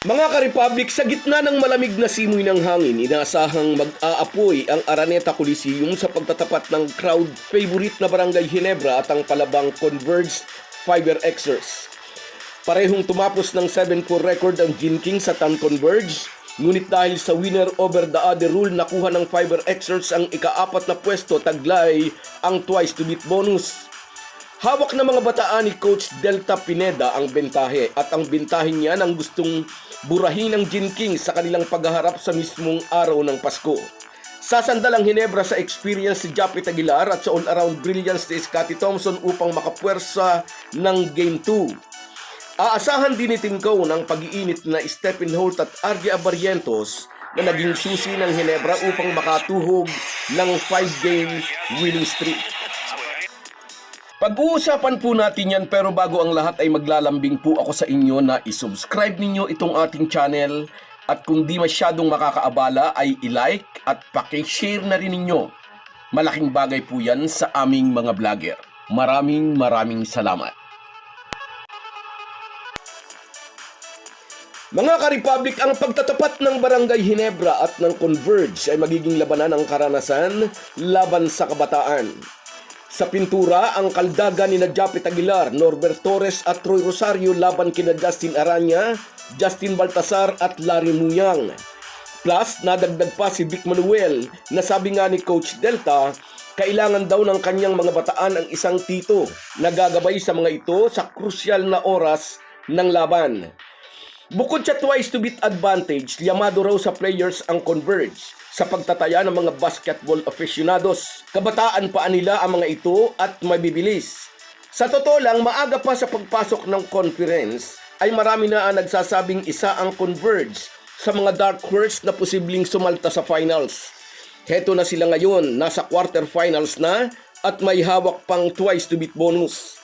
Mga ka-Republic, sa gitna ng malamig na simoy ng hangin, inaasahang mag-aapoy ang Araneta Coliseum sa pagtatapat ng crowd favorite na Barangay Ginebra at ang palabang Converge Fiber Xers. Parehong tumapos ng 7-4 record ang Gin King sa Tan Converge, ngunit dahil sa winner over the other rule, nakuha ng Fiber Xers ang ika-4 na pwesto, taglay ang twice to beat bonus. Hawak ng mga bataan ni Coach Delta Pineda ang bentahe at ang bentahin niya ng gustong burahin ng Gin King sa kanilang paghaharap sa mismong araw ng Pasko. Sasandal ang Ginebra sa experience si Japet Aguilar at sa all-around brilliance ni Scottie Thompson upang makapwersa ng Game 2. Aasahan din ni Timko ng pag-iinit na Stephen Holt at Argie Abarrientos na naging susi ng Ginebra upang makatuhog ng 5-game winning streak. Pag-uusapan po natin yan, pero bago ang lahat ay maglalambing po ako sa inyo na isubscribe ninyo itong ating channel at kung di masyadong makakaabala ay i-like at paki-share na rin ninyo. Malaking bagay po yan sa aming mga vlogger. Maraming salamat. Mga ka-Republic, ang pagtatapat ng Barangay Ginebra at ng Converge ay magiging labanan ng karanasan laban sa kabataan. Sa pintura, ang kaldaga ni Japet Aguilar, Norbert Torres at Troy Rosario laban kina Justin Aranya, Justin Baltasar at Larry Muyang. Plus, nadagdag pa si Vic Manuel na sabi nga ni Coach Delta, kailangan daw ng kanyang mga bataan ang isang tito na gagabay sa mga ito sa krusyal na oras ng laban. Bukod sa twice to beat advantage, llamado raw sa players ang Converge sa pagtataya ng mga basketball aficionados. Kabataan pa nila ang mga ito at mabibilis. Sa totoo lang, maaga pa sa pagpasok ng conference, ay marami na ang nagsasabing isa ang Converge sa mga dark horse na posibleng sumalta sa finals. Heto na sila ngayon, nasa quarterfinals na at may hawak pang twice to beat bonus.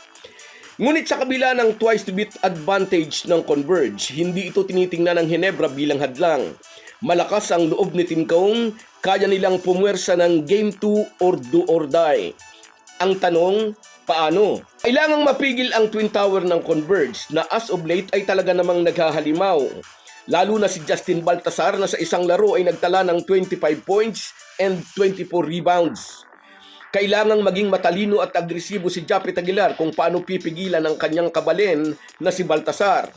Ngunit sa kabila ng twice to beat advantage ng Converge, hindi ito tinitingnan ng Ginebra bilang hadlang. Malakas ang loob ni Tim Cone, kaya nilang pumwersa ng Game 2 or do or die. Ang tanong, paano? Kailangang mapigil ang Twin Tower ng Converge na as of late ay talaga namang naghahalimaw. Lalo na si Justin Baltasar na sa isang laro ay nagtala ng 25 points and 24 rebounds. Kailangang maging matalino at agresibo si Japet Aguilar kung paano pipigilan ang kanyang kabalin na si Baltasar.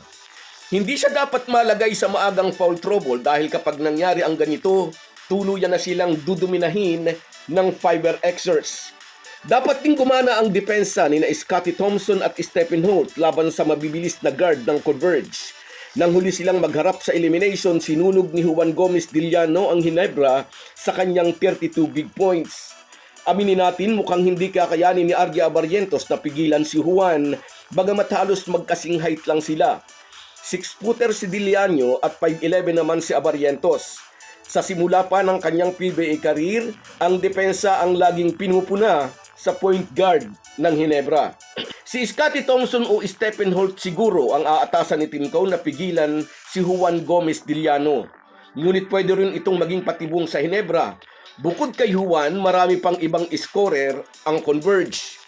Hindi siya dapat malagay sa maagang foul trouble dahil kapag nangyari ang ganito, tuluyan na silang duduminahin ng Fiber Xers. Dapat din gumana ang depensa ni Scottie Thompson at Stephen Holt laban sa mabibilis na guard ng Converge. Nang huli silang magharap sa elimination, sinunog ni Juan Gomez Diliano ang Ginebra sa kanyang 32 big points. Aminin natin, mukhang hindi kakayanin ni Argie Abarrientos na pigilan si Juan, bagamat halos magkasing height lang sila. 6-footer si Diliano at 5'11 naman si Abarrientos. Sa simula pa ng kanyang PBA career, ang depensa ang laging pinupuna sa point guard ng Ginebra. Si Scottie Thompson o Stephen Holt siguro ang aatasan ni Tim Cone na pigilan si Juan Gomez Diliano. Ngunit pwede rin itong maging patibong sa Ginebra. Bukod kay Juan, marami pang ibang scorer ang Converge.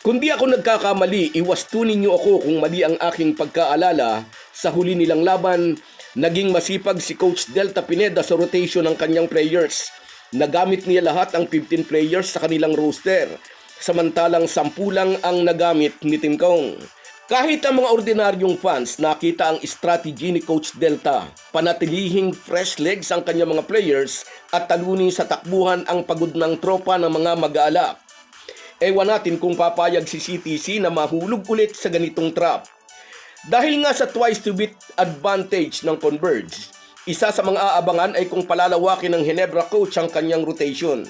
Kung di ako nagkakamali, iwastunin niyo ako kung mali ang aking pagkaalala. Sa huli nilang laban, naging masipag si Coach Delta Pineda sa rotation ng kanyang players. Nagamit niya lahat ang 15 players sa kanilang roster, samantalang 10 lang ang nagamit ni Tim Cone. Kahit ang mga ordinaryong fans nakita ang strategy ni Coach Delta, panatilihing fresh legs ang kanyang mga players at talunin sa takbuhan ang pagod ng tropa ng mga mag-aalak. Ewan natin kung papayag si CTC na mahulog ulit sa ganitong trap. Dahil nga sa twice to beat advantage ng Converge, isa sa mga aabangan ay kung palalawakin ng Ginebra coach ang kanyang rotation.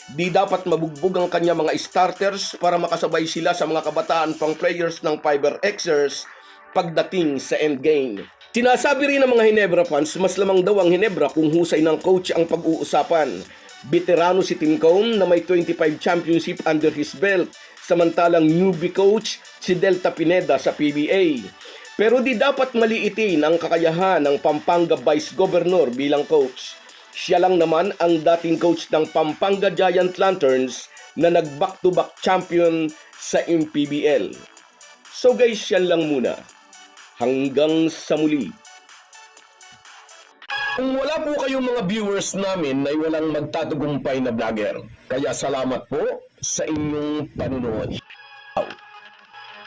Di dapat mabugbog ang kanyang mga starters para makasabay sila sa mga kabataan pang players ng Fiber Xers pagdating sa endgame. Sinasabi rin ng mga Ginebra fans, mas lamang daw ang Ginebra kung husay ng coach ang pag-uusapan. Veterano si Tim Cone na may 25 championship under his belt, samantalang newbie coach si Delta Pineda sa PBA. Pero di dapat maliitin ang kakayahan ng Pampanga Vice Governor bilang coach. Siya lang naman ang dating coach ng Pampanga Giant Lanterns na nag-back-to-back champion sa MPBL. So guys, yan lang muna. Hanggang sa muli. Kung wala po kayong mga viewers namin ay walang magtatagumpay na vlogger. Kaya salamat po sa inyong panunood.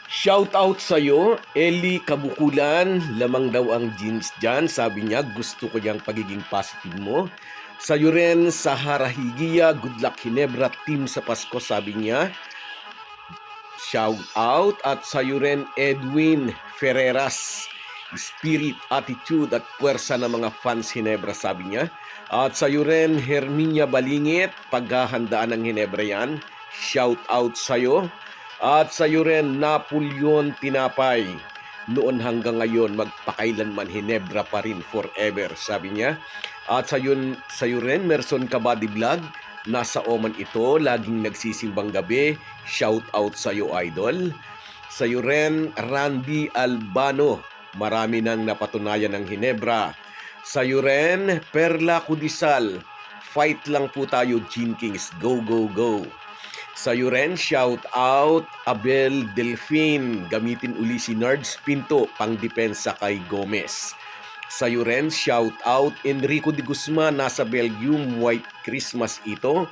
Shout out sa iyo, Eli Kabukulan. Lamang daw ang jeans dyan. Sabi niya, gusto ko yung pagiging positive mo. Sa iyo rin, Sahara Higia. Good luck, Hinebra team sa Pasko, sabi niya. Shout out. At sa iyo rin, Edwin Ferreras. Spirit, attitude at puwersa ng mga fans Hinebra, sabi niya. At sa iyo rin, Herminia Balingit. Paghahandaan ng Hinebra yan. Shout out sa iyo. At sa iyo rin, Napoleon Tinapay. Noon hanggang ngayon, magpakailanman Hinebra pa rin forever, sabi niya. At sa iyo rin, Merson Kabady Vlog. Nasa Oman ito, laging nagsisimbang gabi. Shout out sa iyo, idol. Sa iyo rin, Randy Albano. Marami nang napatunayan ng Hinebra. Sa iyo rin, Perla Kudisal. Fight lang po tayo, Gene Kings. Go, go, go. Sa iyo rin, shout out Abel Delfin. Gamitin uli si Nards Pinto pang depensa kay Gomez. Sa iyo rin, shout out Enrico de Guzman. Nasa Belgium, White Christmas ito.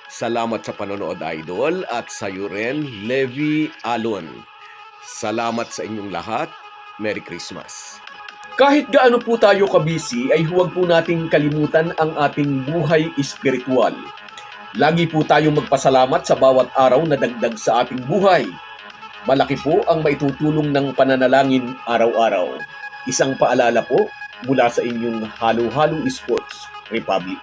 Salamat sa panonood, idol. At sa iyo rin, Levi Alon. Salamat sa inyong lahat. Merry Christmas. Kahit gaano po tayo kabisi, ay huwag po nating kalimutan ang ating buhay espiritual. Lagi po tayong magpasalamat sa bawat araw na dagdag sa ating buhay. Malaki po ang maitutulong ng pananalangin araw-araw. Isang paalala po mula sa inyong Halo Halo Sports Republic.